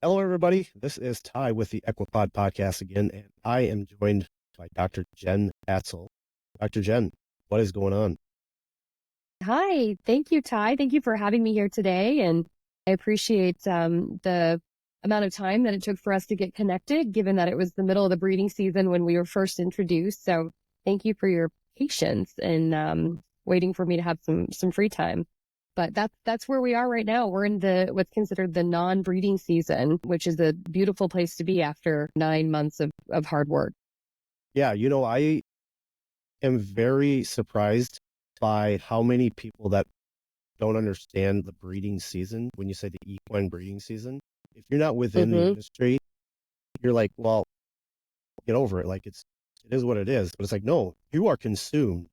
Hello, everybody. This is Ty with the EQPOD podcast again, and I am joined by Dr. Jenn Hatzel. Dr. Jenn, what is going on? Hi, thank you, Ty. Thank you for having me here today. And I appreciate the amount of time that it took for us to get connected, given that it was the middle of the breeding season when we were first introduced. So thank you for your patience and waiting for me to have some free time. But that's where we are right now. We're in what's considered the non-breeding season, which is a beautiful place to be after 9 months of hard work. Yeah, I am very surprised by how many people that don't understand the breeding season. When you say the equine breeding season, if you're not within the industry, you're like, well, get over it. Like it is what it is. But it's like, no, you are consumed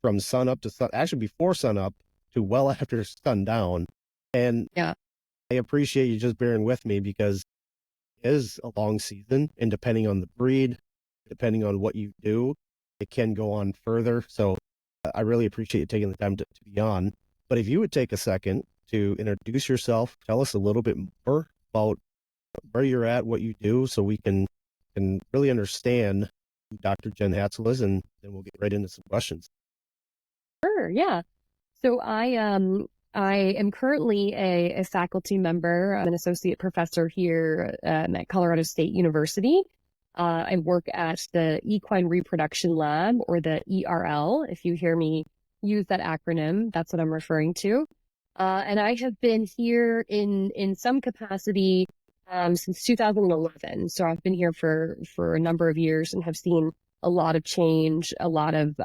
from sun up to sun, actually before sun up to well after sundown. And Yeah. I appreciate you just bearing with me because it is a long season, and depending on the breed, depending on what you do, it can go on further. So I really appreciate you taking the time to be on. But if you would take a second to introduce yourself, tell us a little bit more about where you're at, what you do, so we can really understand who Dr. Jenn Hatzel is, and then we'll get right into some questions. Sure, yeah. So I am currently a faculty member. I'm an associate professor here at Colorado State University. I work at the Equine Reproduction Lab, or the ERL. If you hear me use that acronym, that's what I'm referring to. And I have been here in some capacity since 2011. So I've been here for a number of years and have seen a lot of change, a lot of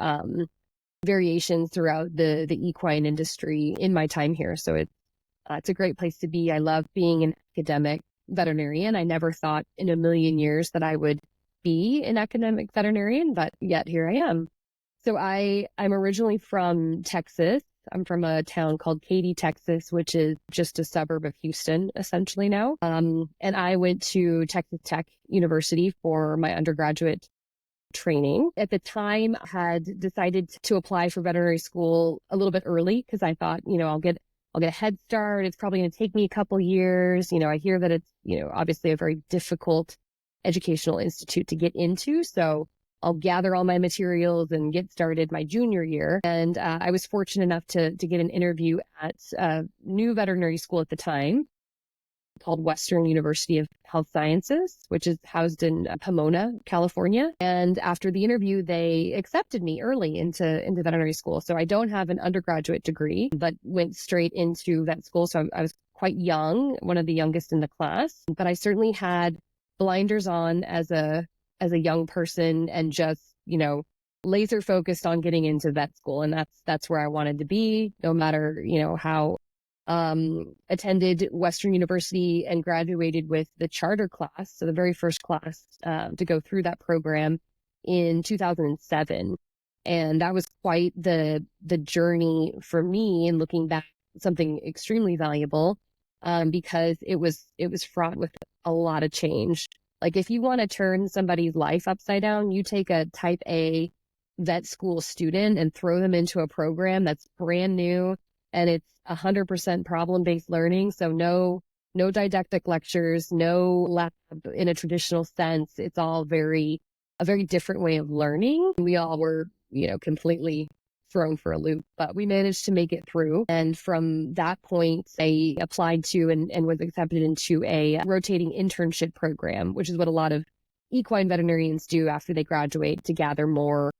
variations throughout the equine industry in my time here. So it's a great place to be. I love being an academic veterinarian. I never thought in a million years that I would be an academic veterinarian, but yet here I am. So I'm originally from Texas. I'm from a town called Katy, Texas, which is just a suburb of Houston, essentially now. And I went to Texas Tech University for my undergraduate training. At the time, I had decided to apply for veterinary school a little bit early because I thought, I'll get a head start. It's probably going to take me a couple years. I hear that it's, obviously a very difficult educational institute to get into. So I'll gather all my materials and get started my junior year. And I was fortunate enough to get an interview at a new veterinary school at the time called Western University of Health Sciences, which is housed in Pomona, California. And after the interview, they accepted me early into veterinary school. So I don't have an undergraduate degree, but went straight into vet school. So I was quite young, one of the youngest in the class, but I certainly had blinders on as a young person and just, laser focused on getting into vet school. And that's where I wanted to be, no matter, how attended Western University and graduated with the charter class. So the very first class to go through that program in 2007. And that was quite the journey for me. And looking back, something extremely valuable because it was fraught with a lot of change. Like if you want to turn somebody's life upside down, you take a type A vet school student and throw them into a program that's brand new, and it's 100% problem-based learning. So no didactic lectures, no lab in a traditional sense. It's all a very different way of learning. We all were, completely thrown for a loop, but we managed to make it through. And from that point, I applied to and was accepted into a rotating internship program, which is what a lot of equine veterinarians do after they graduate to gather more,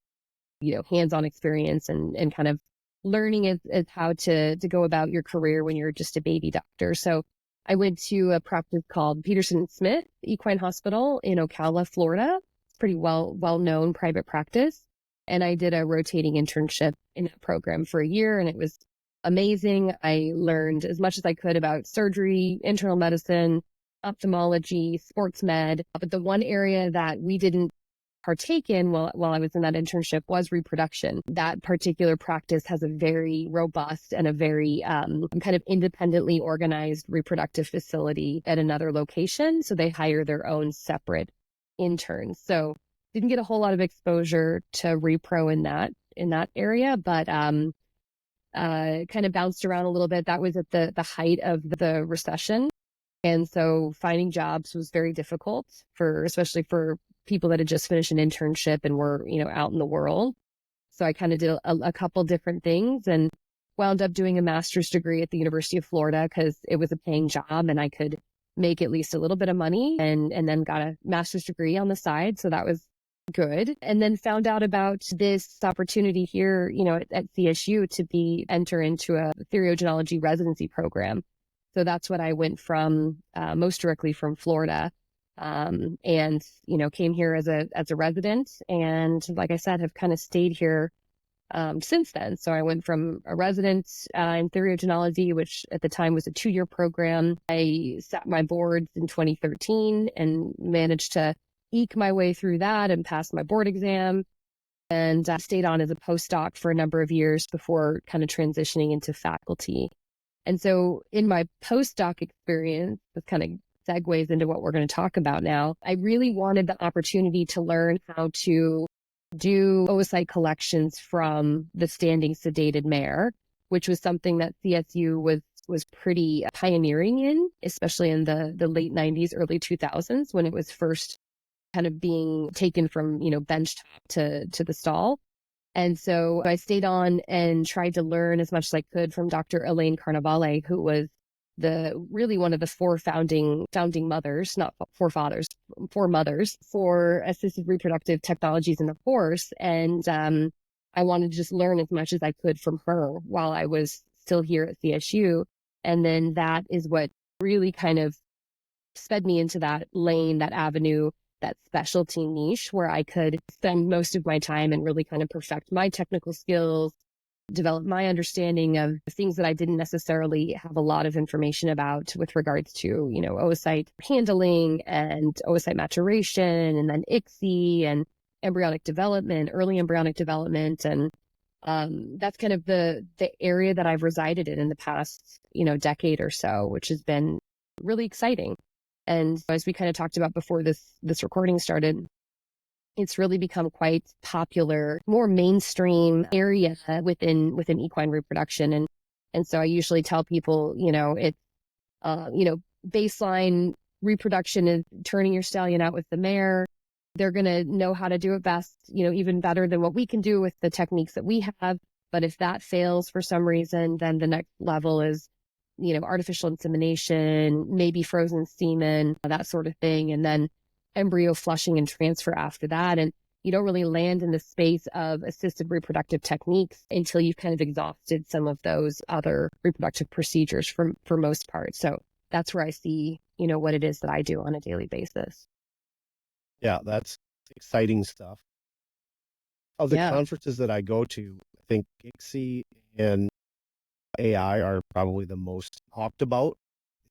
hands-on experience and kind of learning as how to go about your career when you're just a baby doctor. So I went to a practice called Peterson Smith Equine Hospital in Ocala, Florida. It's pretty well-known private practice. And I did a rotating internship in that program for a year, and it was amazing. I learned as much as I could about surgery, internal medicine, ophthalmology, sports med. But the one area that we didn't partake in while I was in that internship was reproduction. That particular practice has a very robust and a very kind of independently organized reproductive facility at another location. So they hire their own separate interns. So didn't get a whole lot of exposure to repro in that area, but kind of bounced around a little bit. That was at the height of the recession. And so finding jobs was very difficult especially for people that had just finished an internship and were, out in the world. So I kind of did a couple different things and wound up doing a master's degree at the University of Florida because it was a paying job and I could make at least a little bit of money, and then got a master's degree on the side. So that was good. And then found out about this opportunity here, at CSU to enter into a theriogenology residency program. So that's what I went from, most directly from Florida. And, came here as a resident, and like I said, have kind of stayed here since then. So I went from a resident in theriogenology, which at the time was a 2-year program. I sat my boards in 2013 and managed to eke my way through that and pass my board exam, and stayed on as a postdoc for a number of years before kind of transitioning into faculty. And so in my postdoc experience, this kind of segues into what we're going to talk about now. I really wanted the opportunity to learn how to do oocyte collections from the standing sedated mare, which was something that CSU was pretty pioneering in, especially in the late 90s, early 2000s, when it was first kind of being taken from, benchtop to the stall. And so I stayed on and tried to learn as much as I could from Dr. Elaine Carnevale, who was really one of the 4 founding mothers, not forefathers, 4 mothers for assisted reproductive technologies in the horse. And I wanted to just learn as much as I could from her while I was still here at CSU. And then that is what really kind of sped me into that lane, that avenue, that specialty niche where I could spend most of my time and really kind of perfect my technical skills, develop my understanding of things that I didn't necessarily have a lot of information about with regards to, oocyte handling and oocyte maturation, and then ICSI and embryonic development, early embryonic development. And that's kind of the area that I've resided in the past, decade or so, which has been really exciting. And as we kind of talked about before this recording started, it's really become quite popular, more mainstream area within equine reproduction. And so I usually tell people, it's, baseline reproduction is turning your stallion out with the mare. They're going to know how to do it best, even better than what we can do with the techniques that we have. But if that fails for some reason, then the next level is, artificial insemination, maybe frozen semen, that sort of thing. And then embryo flushing and transfer after that. And you don't really land in the space of assisted reproductive techniques until you've kind of exhausted some of those other reproductive procedures for most part. So that's where I see, what it is that I do on a daily basis. Yeah, that's exciting stuff. Of the conferences that I go to, I think ICSI and AI are probably the most talked about.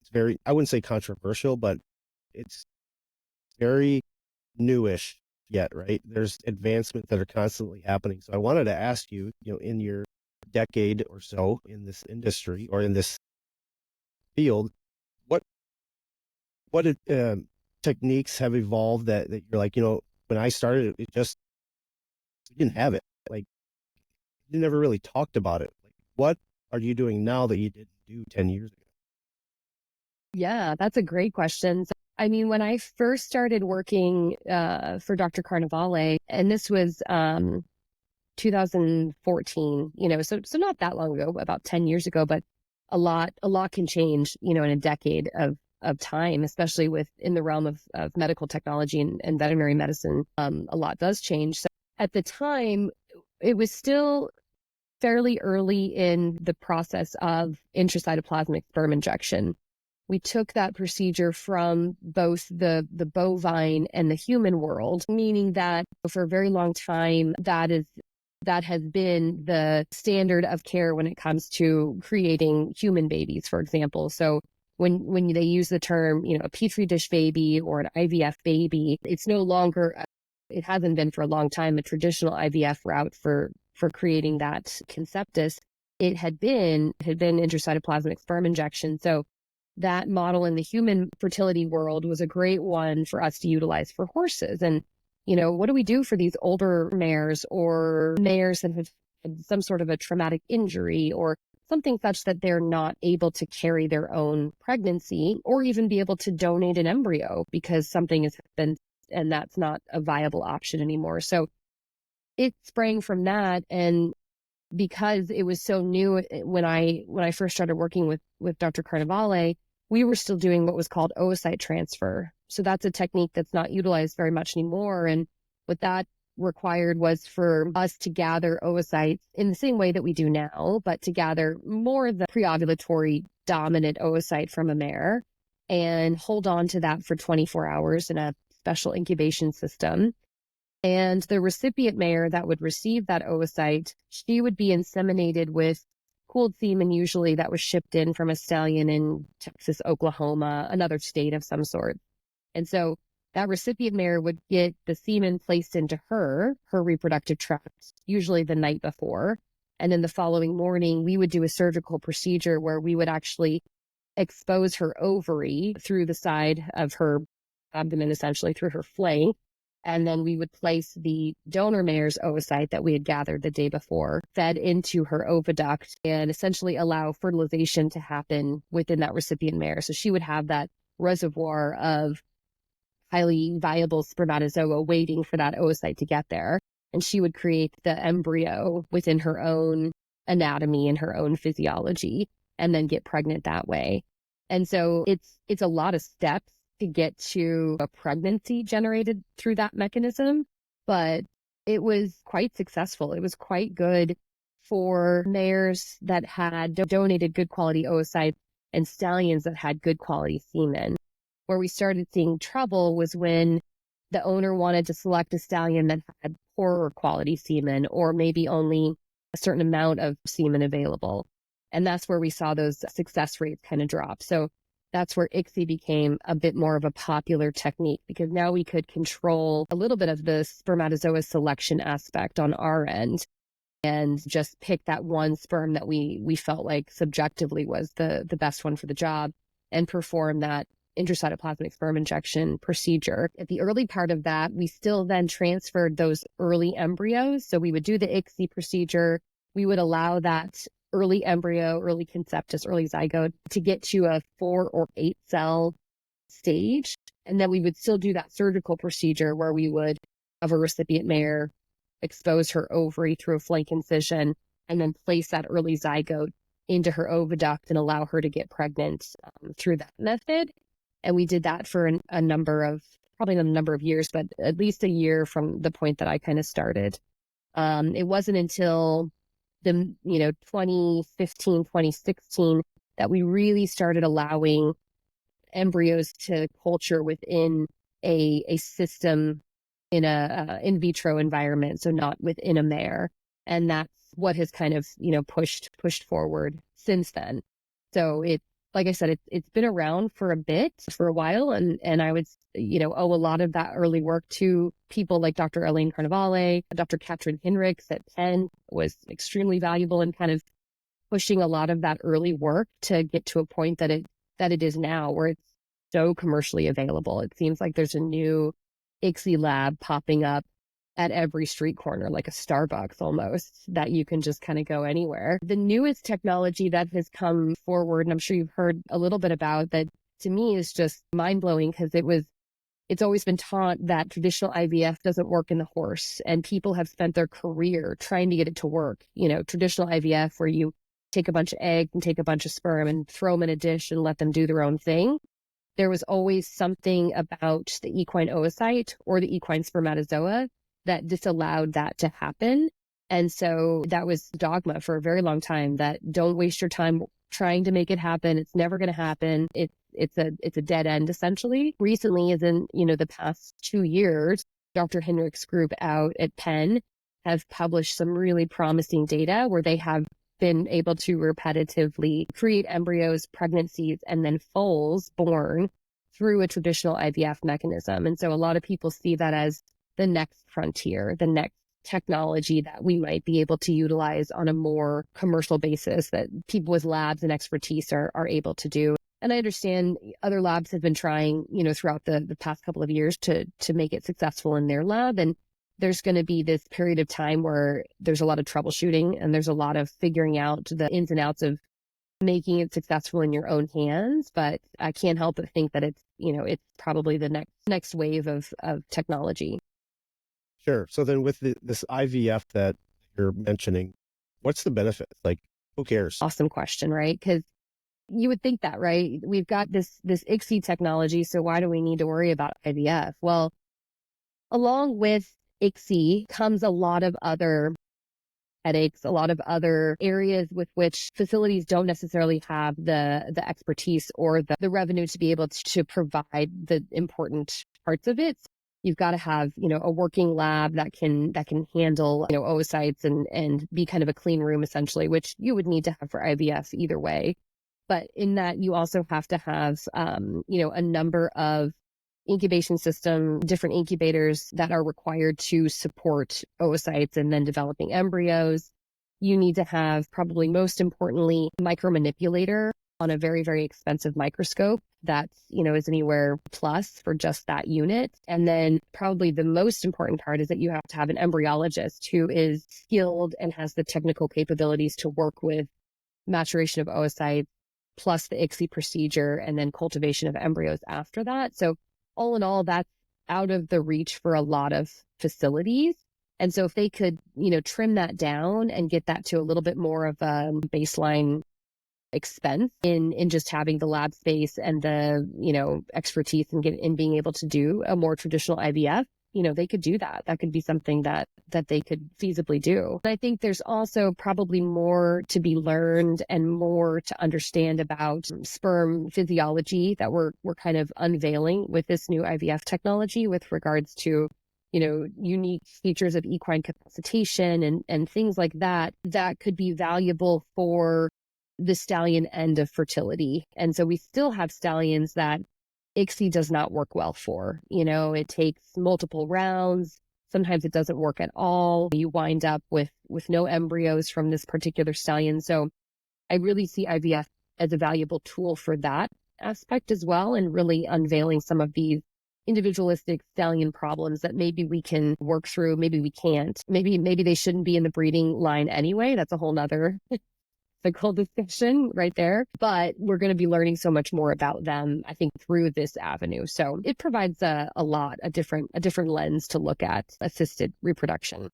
It's very, I wouldn't say controversial, but it's very newish yet, right? There's advancements that are constantly happening. So I wanted to ask you, in your decade or so in this industry or in this field, what techniques have evolved that you're like, when I started, we didn't have it. Like, you never really talked about it. Like, what are you doing now that you didn't do 10 years ago? Yeah, that's a great question. So, I mean, when I first started working for Dr. Carnevale, and this was 2014, so not that long ago, about 10 years ago, but a lot can change, in a decade of time, especially in the realm of medical technology and veterinary medicine. A lot does change. So at the time, it was still fairly early in the process of intracytoplasmic sperm injection. We took that procedure from both the bovine and the human world, meaning that for a very long time, that has been the standard of care when it comes to creating human babies, for example. So when they use the term, a petri dish baby or an IVF baby, it's no longer, it hasn't been for a long time, a traditional IVF route for creating that conceptus. It had been intracytoplasmic sperm injection. So that model in the human fertility world was a great one for us to utilize for horses. And, what do we do for these older mares or mares that have had some sort of a traumatic injury or something such that they're not able to carry their own pregnancy or even be able to donate an embryo because something has happened and that's not a viable option anymore. So it sprang from that. And because it was so new when I first started working with Dr. Carnevale, we were still doing what was called oocyte transfer. So that's a technique that's not utilized very much anymore. And what that required was for us to gather oocytes in the same way that we do now, but to gather more of the preovulatory dominant oocyte from a mare and hold on to that for 24 hours in a special incubation system. And the recipient mare that would receive that oocyte, she would be inseminated with cooled semen, usually that was shipped in from a stallion in Texas, Oklahoma, another state of some sort. And so that recipient mare would get the semen placed into her reproductive tract, usually the night before. And then the following morning, we would do a surgical procedure where we would actually expose her ovary through the side of her abdomen, essentially through her flank. And then we would place the donor mare's oocyte that we had gathered the day before, fed into her oviduct, and essentially allow fertilization to happen within that recipient mare. So she would have that reservoir of highly viable spermatozoa waiting for that oocyte to get there. And she would create the embryo within her own anatomy and her own physiology and then get pregnant that way. And so it's a lot of steps to get to a pregnancy generated through that mechanism, but it was quite successful. It was quite good for mares that had donated good quality oocytes and stallions that had good quality semen. Where we started seeing trouble was when the owner wanted to select a stallion that had poorer quality semen or maybe only a certain amount of semen available. And that's where we saw those success rates kind of drop. So that's where ICSI became a bit more of a popular technique because now we could control a little bit of the spermatozoa selection aspect on our end and just pick that one sperm that we felt like subjectively was the best one for the job and perform that intracytoplasmic sperm injection procedure. At the early part of that, we still then transferred those early embryos. So we would do the ICSI procedure. We would allow that early embryo, early conceptus, early zygote to get to a 4 or 8 cell stage. And then we would still do that surgical procedure where we would have a recipient mare expose her ovary through a flank incision and then place that early zygote into her oviduct and allow her to get pregnant through that method. And we did that for a number of, probably not a number of years, but at least a year from the point that I kind of started. It wasn't until the 2015, 2016 that we really started allowing embryos to culture within a system in a in vitro environment, so not within a mare. And that's what has kind of, pushed forward since then. So like I said, it's been around for a while. And I would, owe a lot of that early work to people like Dr. Elaine Carnevale, Dr. Katrin Hinrichs at Penn was extremely valuable in kind of pushing a lot of that early work to get to a point that it is now where it's so commercially available. It seems like there's a new ICSI lab popping up at every street corner, like a Starbucks almost, that you can just kind of go anywhere. The newest technology that has come forward, and I'm sure you've heard a little bit about that, to me is just mind-blowing because it's always been taught that traditional IVF doesn't work in the horse, and people have spent their career trying to get it to work. Traditional IVF where you take a bunch of eggs and take a bunch of sperm and throw them in a dish and let them do their own thing. There was always something about the equine oocyte or the equine spermatozoa that disallowed that to happen. And so that was dogma for a very long time, that don't waste your time trying to make it happen. It's never going to happen. It's a dead end, essentially. Recently, as in, the past 2 years, Dr. Hinrichs' group out at Penn have published some really promising data where they have been able to repetitively create embryos, pregnancies, and then foals born through a traditional IVF mechanism. And so a lot of people see that as the next frontier, the next technology that we might be able to utilize on a more commercial basis that people with labs and expertise are able to do. And I understand other labs have been trying, throughout the past couple of years to make it successful in their lab. And there's going to be this period of time where there's a lot of troubleshooting and there's a lot of figuring out the ins and outs of making it successful in your own hands. But I can't help but think that it's, it's probably the next wave of technology. Sure. So then with this IVF that you're mentioning, what's the benefit? Like, who cares? Awesome question, right? Because you would think that, right? We've got this ICSI technology, so why do we need to worry about IVF? Well, along with ICSI comes a lot of other headaches, a lot of other areas with which facilities don't necessarily have the expertise or the revenue to be able to provide the important parts of it. You've got to have, a working lab that can handle, oocytes and be kind of a clean room essentially, which you would need to have for IVF either way. But in that, you also have to have, a number of incubation system, different incubators that are required to support oocytes and then developing embryos. You need to have, probably most importantly, micromanipulator on a very, very expensive microscope that, is anywhere plus for just that unit. And then probably the most important part is that you have to have an embryologist who is skilled and has the technical capabilities to work with maturation of oocytes, plus the ICSI procedure, and then cultivation of embryos after that. So all in all, that's out of the reach for a lot of facilities. And so if they could, trim that down and get that to a little bit more of a baseline expense in just having the lab space and the, expertise in being able to do a more traditional IVF, they could do that. That could be something that they could feasibly do. I think there's also probably more to be learned and more to understand about sperm physiology that we're kind of unveiling with this new IVF technology with regards to, unique features of equine capacitation and things like that could be valuable for the stallion end of fertility. And so we still have stallions that ICSI does not work well for. It takes multiple rounds. Sometimes it doesn't work at all. You wind up with no embryos from this particular stallion. So I really see IVF as a valuable tool for that aspect as well, and really unveiling some of these individualistic stallion problems that maybe we can work through, maybe we can't. Maybe they shouldn't be in the breeding line anyway. That's a whole nother ethical discussion right there. But we're going to be learning so much more about them, I think, through this avenue. So it provides a different lens to look at assisted reproduction.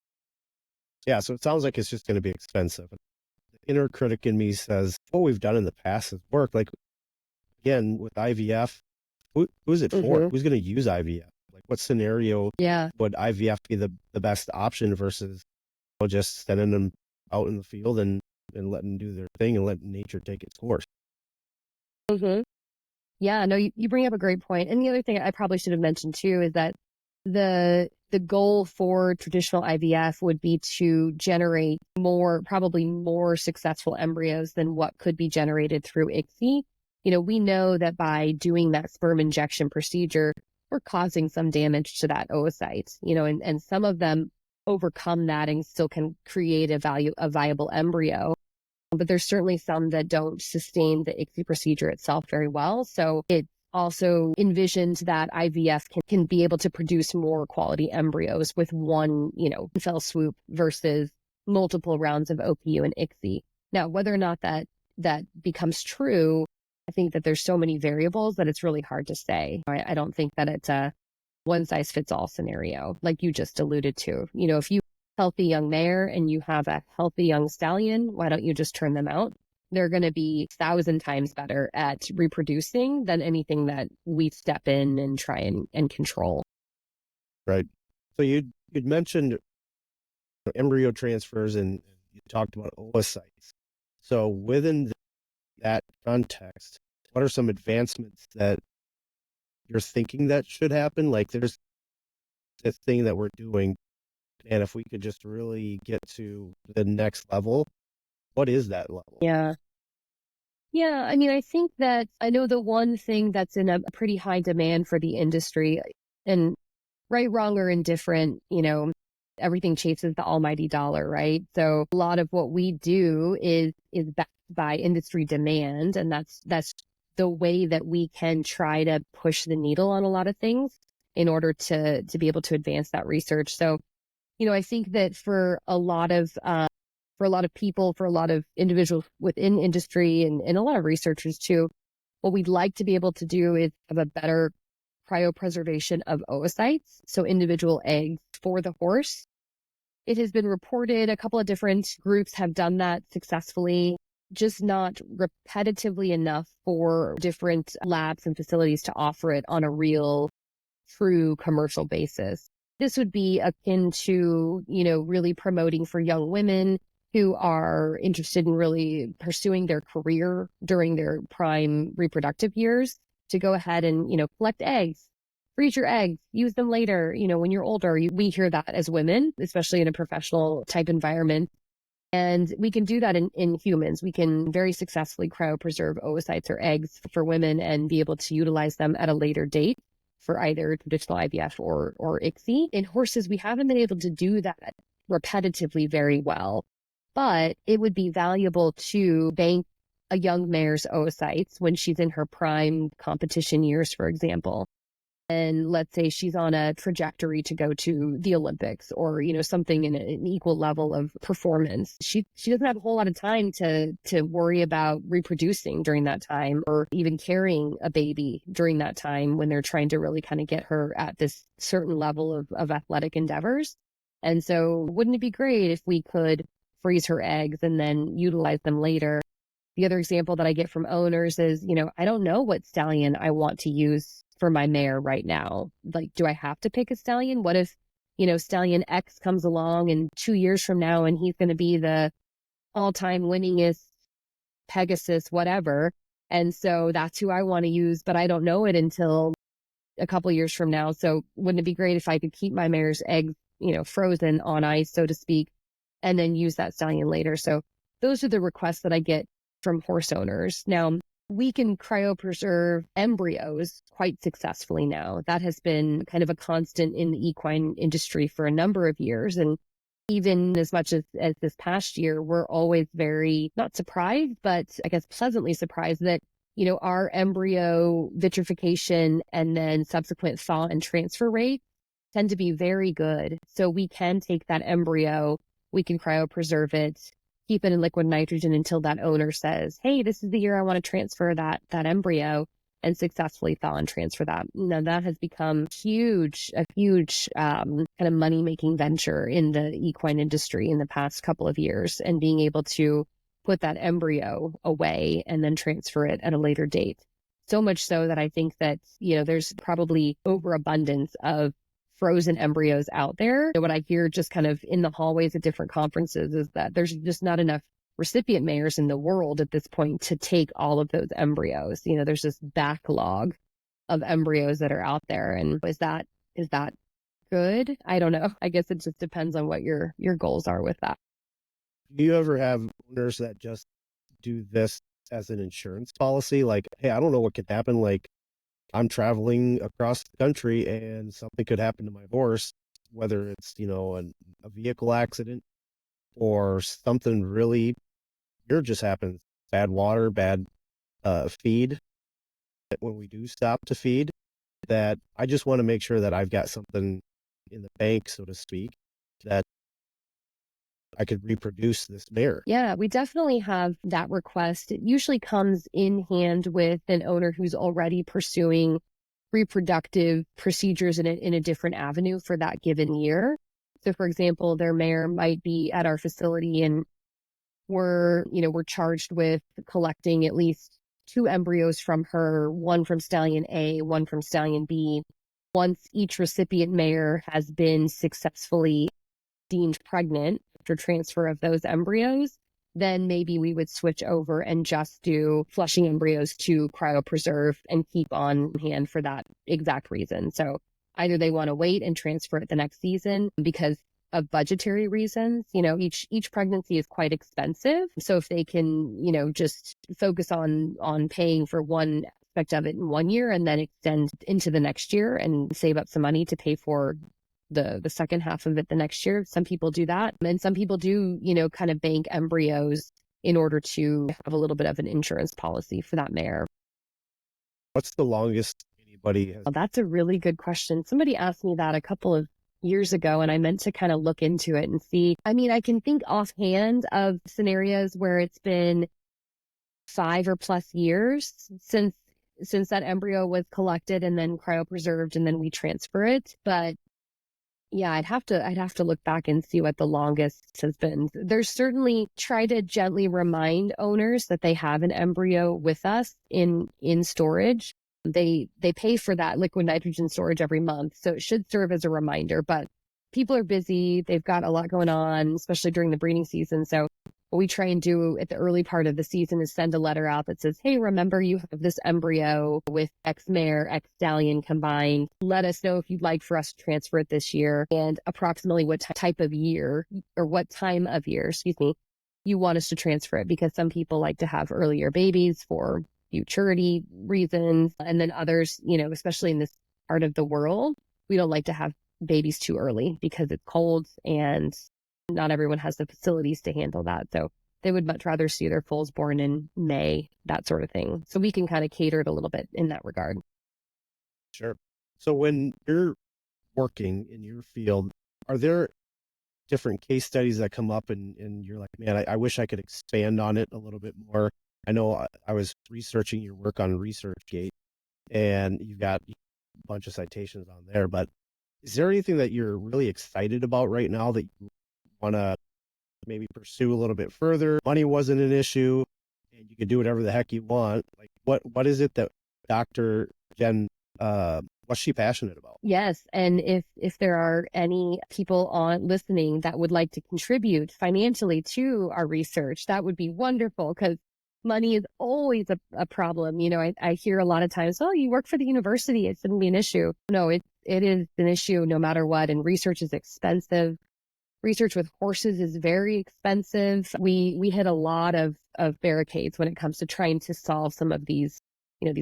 Yeah. So it sounds like it's just going to be expensive. The inner critic in me says, what we've done in the past has worked. Like, again, with IVF, who's it for? Mm-hmm. Who's going to use IVF? Like, what scenario would IVF be the best option versus just sending them out in the field and letting them do their thing and let nature take its course? Mm-hmm. Yeah, no, you bring up a great point. And the other thing I probably should have mentioned too is that the goal for traditional IVF would be to generate probably more successful embryos than what could be generated through ICSI. We know that by doing that sperm injection procedure, we're causing some damage to that oocyte, and some of them overcome that and still can create a viable embryo. But there's certainly some that don't sustain the ICSI procedure itself very well. So it also envisions that IVF can be able to produce more quality embryos with one, fell swoop versus multiple rounds of OPU and ICSI. Now, whether or not that becomes true, I think that there's so many variables that it's really hard to say. I don't think that it's a one size fits all scenario like you just alluded to. If you healthy young mare and you have a healthy young stallion, why don't you just turn them out? They're going to be 1,000 times better at reproducing than anything that we step in and try and control. Right. So you'd mentioned embryo transfers and you talked about oocytes. So within that context, what are some advancements that you're thinking that should happen? Like, there's this thing that we're doing, and if we could just really get to the next level, what is that level? Yeah. Yeah. I mean, I think that I know the one thing that's in a pretty high demand for the industry, and right, wrong, or indifferent, everything chases the almighty dollar, right? So a lot of what we do is backed by industry demand, and that's the way that we can try to push the needle on a lot of things in order to be able to advance that research. So I think that for a lot of people, for a lot of individuals within industry and a lot of researchers too, what we'd like to be able to do is have a better cryopreservation of oocytes, so individual eggs for the horse. It has been reported a couple of different groups have done that successfully, just not repetitively enough for different labs and facilities to offer it on a real, true commercial basis. This would be akin to, really promoting for young women who are interested in really pursuing their career during their prime reproductive years to go ahead and, collect eggs, freeze your eggs, use them later. When you're older, we hear that as women, especially in a professional type environment. And we can do that in humans. We can very successfully cryopreserve oocytes or eggs for women and be able to utilize them at a later date for either traditional IVF or ICSI. In horses, we haven't been able to do that repetitively very well, but it would be valuable to bank a young mare's oocytes when she's in her prime competition years, for example. And let's say she's on a trajectory to go to the Olympics or, something in an equal level of performance. She doesn't have a whole lot of time to worry about reproducing during that time or even carrying a baby during that time when they're trying to really kind of get her at this certain level of athletic endeavors. And so wouldn't it be great if we could freeze her eggs and then utilize them later? The other example that I get from owners is, I don't know what stallion I want to use for my mare right now. Like, do I have to pick a stallion? What if, stallion X comes along and 2 years from now and he's going to be the all-time winningest Pegasus, whatever. And so that's who I want to use, but I don't know it until a couple years from now. So wouldn't it be great if I could keep my mare's eggs, frozen on ice, so to speak, and then use that stallion later? So those are the requests that I get from horse owners. Now, we can cryopreserve embryos quite successfully now. That has been kind of a constant in the equine industry for a number of years. And even as much as this past year, we're always very, not surprised, but I guess pleasantly surprised that, our embryo vitrification and then subsequent thaw and transfer rate tend to be very good. So we can take that embryo, we can cryopreserve it, keep it in liquid nitrogen until that owner says, hey, this is the year I want to transfer that embryo, and successfully thaw and transfer that. Now that has become a huge kind of money-making venture in the equine industry in the past couple of years, and being able to put that embryo away and then transfer it at a later date. So much so that I think that, there's probably overabundance of frozen embryos out there. What I hear just kind of in the hallways at different conferences is that there's just not enough recipient mares in the world at this point to take all of those embryos. There's this backlog of embryos that are out there. And is that good? I don't know. I guess it just depends on what your goals are with that. Do you ever have owners that just do this as an insurance policy? Like, hey, I don't know what could happen. Like, I'm traveling across the country and something could happen to my horse, whether it's, a vehicle accident or something really weird just happens, bad water, bad feed. When we do stop to feed, that I just want to make sure that I've got something in the bank, so to speak, that I could reproduce this mare. Yeah, we definitely have that request. It usually comes in hand with an owner who's already pursuing reproductive procedures in a different avenue for that given year. So for example, their mare might be at our facility and we're charged with collecting at least 2 embryos from her, one from stallion A, one from stallion B. Once each recipient mare has been successfully deemed pregnant after transfer of those embryos, then maybe we would switch over and just do flushing embryos to cryopreserve and keep on hand for that exact reason. So either they want to wait and transfer it the next season because of budgetary reasons. Each pregnancy is quite expensive. So if they can, just focus on paying for one aspect of it in 1 year and then extend into the next year and save up some money to pay for the second half of it the next year. Some people do that. And some people do, kind of bank embryos in order to have a little bit of an insurance policy for that mare. What's the longest anybody has? Well, that's a really good question. Somebody asked me that a couple of years ago, and I meant to kind of look into it and see. I mean, I can think offhand of scenarios where it's been 5 or plus years since that embryo was collected and then cryopreserved and then we transfer it. But yeah, I'd have to look back and see what the longest has been. There's certainly try to gently remind owners that they have an embryo with us in storage. They pay for that liquid nitrogen storage every month, so it should serve as a reminder. But people are busy, they've got a lot going on, especially during the breeding season. So what we try and do at the early part of the season is send a letter out that says, hey, remember you have this embryo with X mare, X stallion combined. Let us know if you'd like for us to transfer it this year and approximately what type of year or what time of year, you want us to transfer it, because some people like to have earlier babies for futurity reasons. And then others, especially in this part of the world, we don't like to have babies too early because it's cold and not everyone has the facilities to handle that. So they would much rather see their foals born in May, that sort of thing. So we can kind of cater it a little bit in that regard. Sure. So when you're working in your field, are there different case studies that come up and you're like, man, I wish I could expand on it a little bit more? I know I was researching your work on ResearchGate, and you've got a bunch of citations on there, but is there anything that you're really excited about right now that you want to maybe pursue a little bit further? Money wasn't an issue and you could do whatever the heck you want. Like what is it that Dr. Jenn, what's she passionate about? Yes. And if there are any people on listening that would like to contribute financially to our research, that would be wonderful, because money is always a problem. I hear a lot of times, oh, you work for the university, it shouldn't be an issue. No, it is an issue no matter what. And research is expensive. Research with horses is very expensive. We hit a lot of barricades when it comes to trying to solve some of these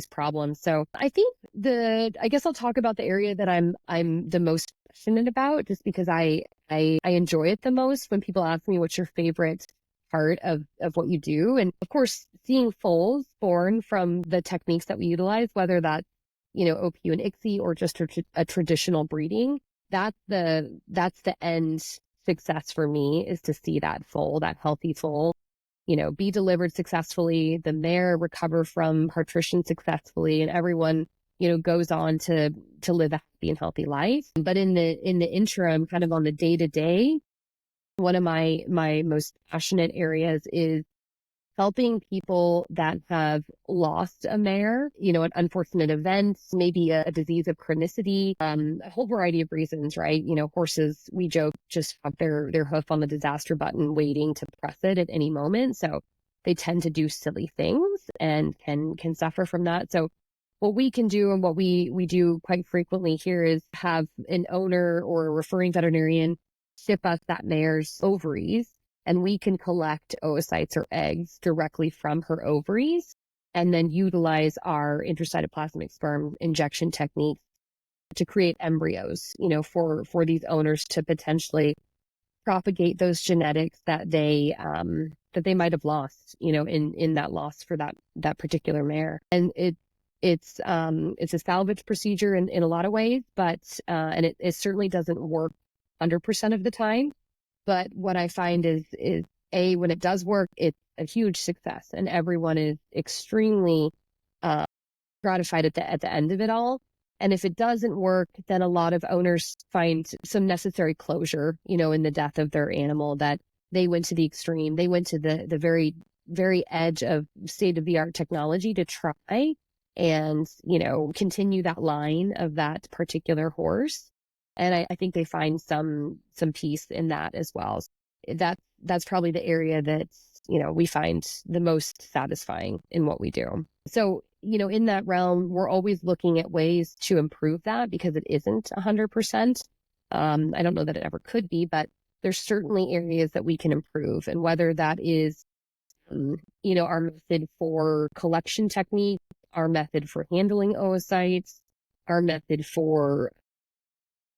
problems. So I think I guess I'll talk about the area that I'm the most passionate about, just because I enjoy it the most. When people ask me what's your favorite part of what you do, and of course seeing foals born from the techniques that we utilize, whether that's OPU and ICSI or just a traditional breeding, that's the end success for me, is to see that healthy foal be delivered successfully, the mare recover from parturition successfully, and everyone goes on to live a happy and healthy life. But in the interim, kind of on the day to day, one of my most passionate areas is helping people that have lost a mare, an unfortunate event, maybe a disease of chronicity, a whole variety of reasons, right? Horses, we joke, just have their hoof on the disaster button waiting to press it at any moment. So they tend to do silly things and can suffer from that. So what we can do, and what we do quite frequently here, is have an owner or a referring veterinarian ship us that mare's ovaries, and we can collect oocytes or eggs directly from her ovaries, and then utilize our intracytoplasmic sperm injection technique to create embryos, for these owners to potentially propagate those genetics that they might have lost, in that loss for that particular mare. And it's a salvage procedure in a lot of ways, but and it certainly doesn't work 100% of the time. But what I find is when it does work, it's a huge success, and everyone is extremely gratified at the end of it all. And if it doesn't work, then a lot of owners find some necessary closure, in the death of their animal, that they went to the extreme. They went to the very, very edge of state-of-the-art technology to try and, continue that line of that particular horse. And I think they find some peace in that as well. That's probably the area that, we find the most satisfying in what we do. So, in that realm, we're always looking at ways to improve that, because it isn't 100%. I don't know that it ever could be, but there's certainly areas that we can improve. And whether that is, our method for collection technique, our method for handling oocytes, our method for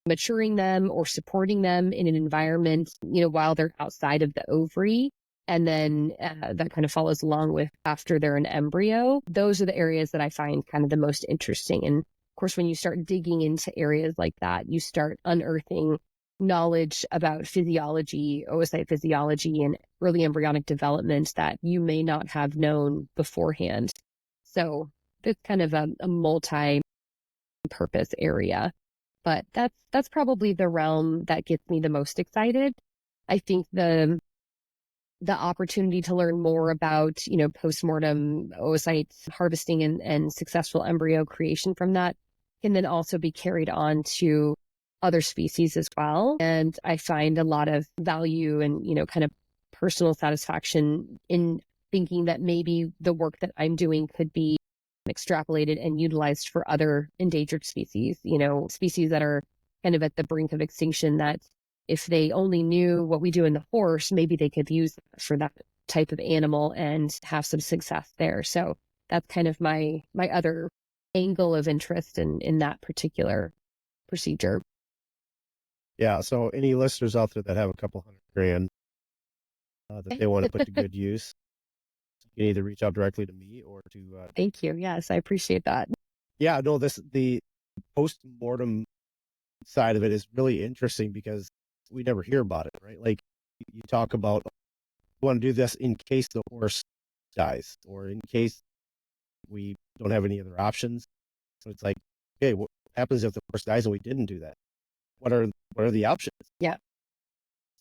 maturing them or supporting them in an environment, while they're outside of the ovary. And then that kind of follows along with after they're an embryo. Those are the areas that I find kind of the most interesting. And course, when you start digging into areas like that, you start unearthing knowledge about physiology, oocyte physiology, and early embryonic development that you may not have known beforehand. So it's kind of a multi-purpose area, but that's probably the realm that gets me the most excited. I think the opportunity to learn more about, post-mortem oocytes harvesting and successful embryo creation from that can then also be carried on to other species as well. And I find a lot of value and, kind of personal satisfaction in thinking that maybe the work that I'm doing could be extrapolated and utilized for other endangered species, species that are kind of at the brink of extinction, that if they only knew what we do in the horse, maybe they could use that for that type of animal and have some success there. So that's kind of my other angle of interest in that particular procedure. Yeah. So any listeners out there that have a couple $100,000 that they want to put to good use, you can either reach out directly to me or to. Thank you. Yes, I appreciate that. Yeah. No, the post-mortem side of it is really interesting because we never hear about it, right? Like you talk about, we want to do this in case the horse dies or in case we don't have any other options. So it's like, okay, what happens if the horse dies and we didn't do that? What are the options? Yeah.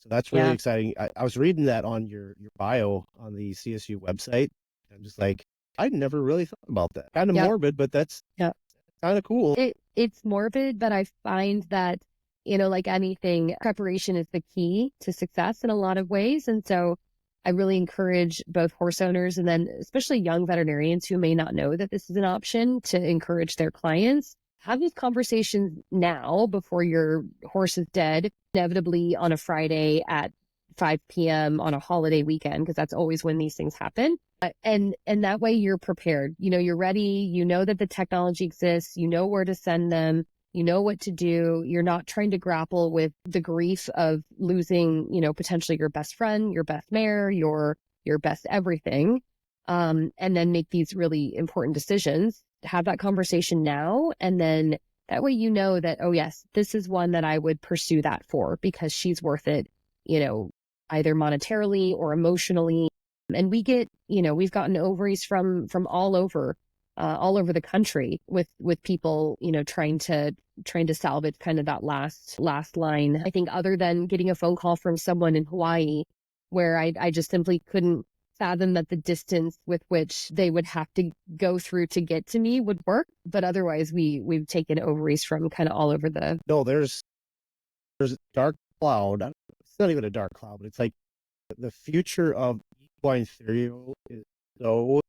So that's really exciting. I was reading that on your bio on the CSU website. I'm just like, I never really thought about that. Kind of morbid, but that's kind of cool. It's morbid, but I find that, like anything, preparation is the key to success in a lot of ways. And so I really encourage both horse owners and then especially young veterinarians who may not know that this is an option to encourage their clients. Have these conversations now before your horse is dead, inevitably on a Friday at 5 p.m. on a holiday weekend, because that's always when these things happen. And that way you're prepared. You're ready. You know that the technology exists. You know where to send them. You know what to do. You're not trying to grapple with the grief of losing, potentially your best friend, your best mare, your best everything. And then make these really important decisions. Have that conversation now. And then that way that, oh, yes, this is one that I would pursue that for because she's worth it, either monetarily or emotionally. And we get, we've gotten ovaries from all over the country with people, trying to salvage kind of that last line. I think other than getting a phone call from someone in Hawaii where I just simply couldn't fathom that the distance with which they would have to go through to get to me would work. But otherwise we've taken ovaries from kind of all over the. No, there's a dark cloud. It's not even a dark cloud, but it's like the future of equine stereo is so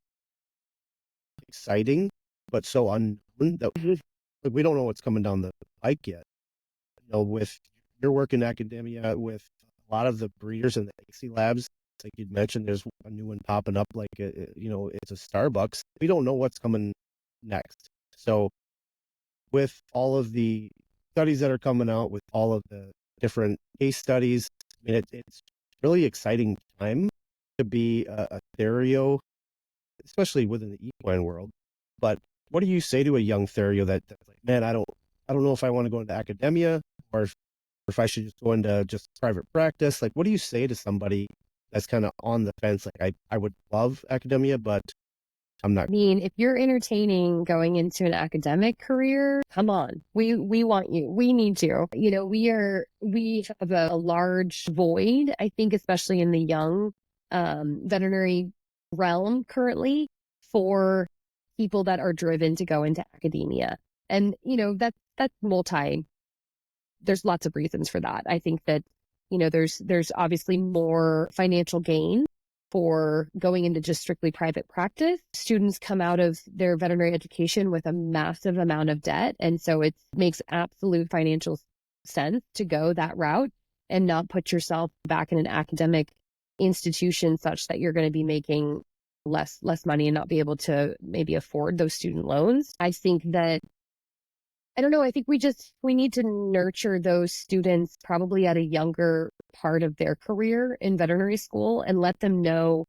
exciting, but so unknown that we don't know what's coming down the pike yet. With your work in academia, with a lot of the breeders and the ICSI labs, like you'd mentioned, there's a new one popping up, like, it's a Starbucks. We don't know what's coming next. So with all of the studies that are coming out, with all of the different case studies, I mean, it's really exciting time to be a therio, especially within the equine world. But what do you say to a young therio that's like, man, I don't know if I want to go into academia or if I should just go into just private practice? Like, what do you say to somebody that's kind of on the fence? Like, I would love academia, but I'm not. I mean, if you're entertaining going into an academic career, come on. We want you. We need you. We have a large void, I think, especially in the young veterinary realm currently, for people that are driven to go into academia. And, that's there's lots of reasons for that. I think that, there's obviously more financial gain for going into just strictly private practice. Students come out of their veterinary education with a massive amount of debt. And so it makes absolute financial sense to go that route and not put yourself back in an academic institution such that you're going to be making less money and not be able to maybe afford those student loans. I think that, I don't know, I think we need to nurture those students probably at a younger part of their career in veterinary school and let them know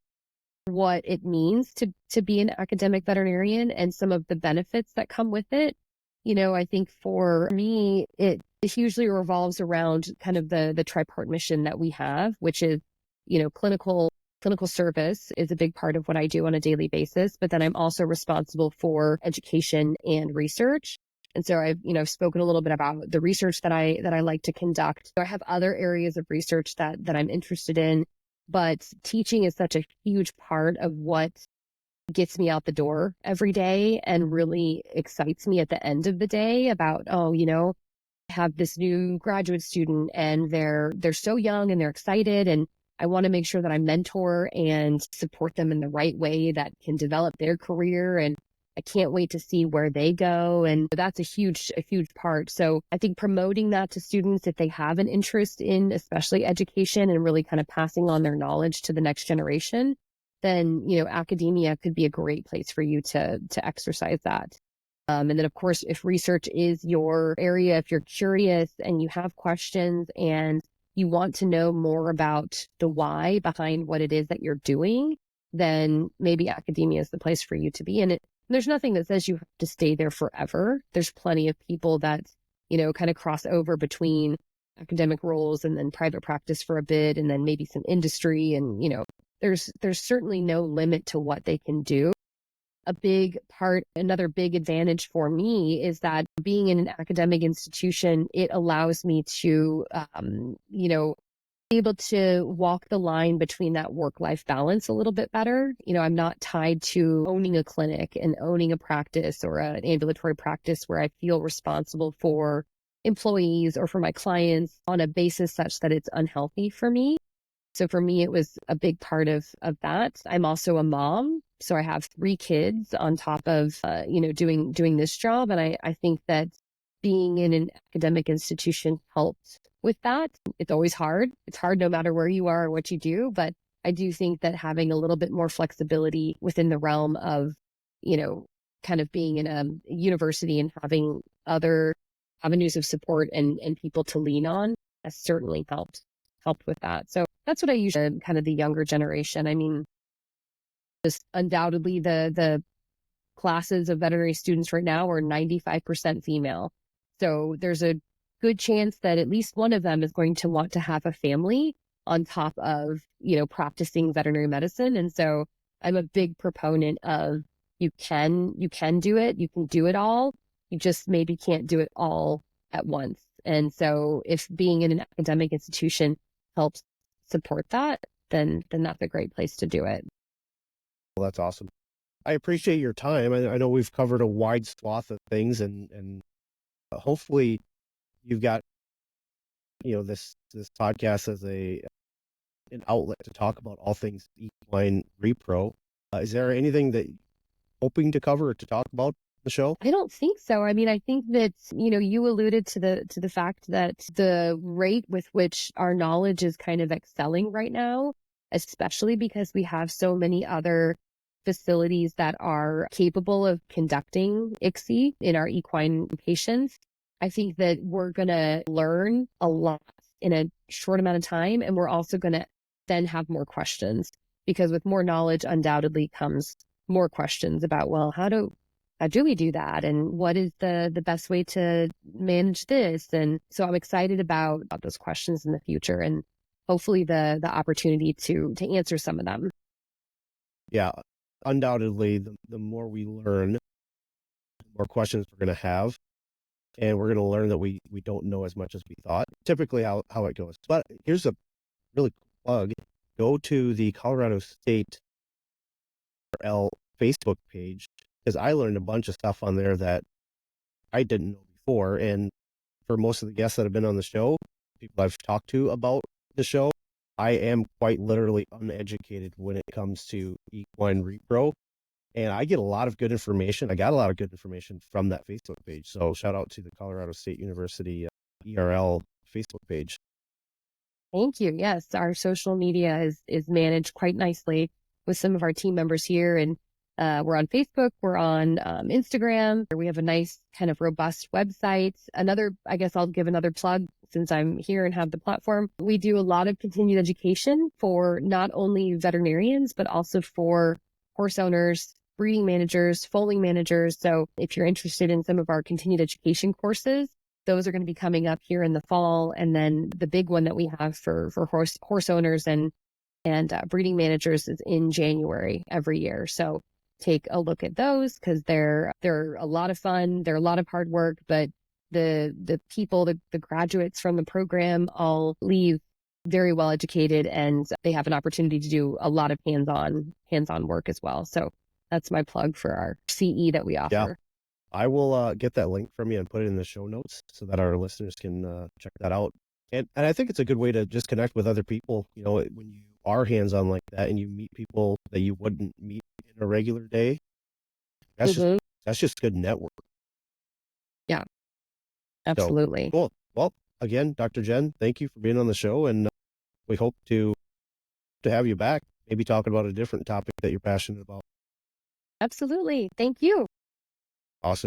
what it means to be an academic veterinarian and some of the benefits that come with it. I think for me, it hugely revolves around kind of the tripart mission that we have, which is, clinical service is a big part of what I do on a daily basis, but then I'm also responsible for education and research. And so I've spoken a little bit about the research that I like to conduct. So I have other areas of research that I'm interested in, but teaching is such a huge part of what gets me out the door every day and really excites me at the end of the day about, I have this new graduate student and they're so young and they're excited, and I want to make sure that I mentor and support them in the right way that can develop their career. And I can't wait to see where they go. And that's a huge part. So I think promoting that to students, if they have an interest in especially education and really kind of passing on their knowledge to the next generation, then, academia could be a great place for you to exercise that. And then, of course, if research is your area, if you're curious and you have questions and you want to know more about the why behind what it is that you're doing, then maybe academia is the place for you to be. And there's nothing that says you have to stay there forever. There's plenty of people that, kind of cross over between academic roles and then private practice for a bit, and then maybe some industry. And, there's certainly no limit to what they can do. Another big advantage for me is that being in an academic institution, it allows me to, be able to walk the line between that work-life balance a little bit better. I'm not tied to owning a clinic and owning a practice or an ambulatory practice where I feel responsible for employees or for my clients on a basis such that it's unhealthy for me. So for me, it was a big part of that. I'm also a mom. So I have 3 kids on top of, doing this job. And I think that being in an academic institution helped with that. It's always hard. It's hard no matter where you are or what you do. But I do think that having a little bit more flexibility within the realm of, kind of being in a university and having other avenues of support and people to lean on has certainly helped with that. So that's what I usually kind of the younger generation. I mean, just undoubtedly the classes of veterinary students right now are 95% female. So there's a good chance that at least one of them is going to want to have a family on top of, practicing veterinary medicine. And so I'm a big proponent of you can do it. You can do it all. You just maybe can't do it all at once. And so if being in an academic institution helps support that, then that's a great place to do it. Well, that's awesome. I appreciate your time. I know we've covered a wide swath of things, and hopefully you've got, this podcast as an outlet to talk about all things equine repro. Is there anything that you're hoping to cover or to talk about in the show? I don't think so. I mean, I think that, you alluded to the fact that the rate with which our knowledge is kind of excelling right now, especially because we have so many other facilities that are capable of conducting ICSI in our equine patients. I think that we're going to learn a lot in a short amount of time, and we're also going to then have more questions, because with more knowledge undoubtedly comes more questions about, well, how do we do that? And what is the best way to manage this? And so I'm excited about those questions in the future, and hopefully the opportunity to answer some of them. Yeah, undoubtedly, the more we learn, the more questions we're going to have. And we're going to learn that we don't know as much as we thought, typically how it goes. But here's a really cool plug. Go to the Colorado State RL Facebook page, because I learned a bunch of stuff on there that I didn't know before. And for most of the guests that have been on the show, people I've talked to about the show, I am quite literally uneducated when it comes to equine repro. And I get a lot of good information. I got a lot of good information from that Facebook page. So shout out to the Colorado State University ERL Facebook page. Thank you. Yes, our social media is managed quite nicely with some of our team members here, and we're on Facebook, we're on Instagram. We have a nice kind of robust website. I guess I'll give another plug since I'm here and have the platform. We do a lot of continued education for not only veterinarians, but also for horse owners, breeding managers, foaling managers. So if you're interested in some of our continued education courses, those are going to be coming up here in the fall. And then the big one that we have for horse owners and breeding managers is in January every year. So take a look at those because they're a lot of fun. They're a lot of hard work, but the people, the graduates from the program all leave very well educated, and they have an opportunity to do a lot of hands-on work as well. So that's my plug for our CE that we offer. Yeah. I will get that link from you and put it in the show notes so that our listeners can check that out. And I think it's a good way to just connect with other people. You know, when you are hands-on like that and you meet people that you wouldn't meet in a regular day, that's just good network. Yeah, absolutely. So, cool. Well, again, Dr. Jenn, thank you for being on the show, and we hope to have you back, maybe talking about a different topic that you're passionate about. Absolutely. Thank you. Awesome.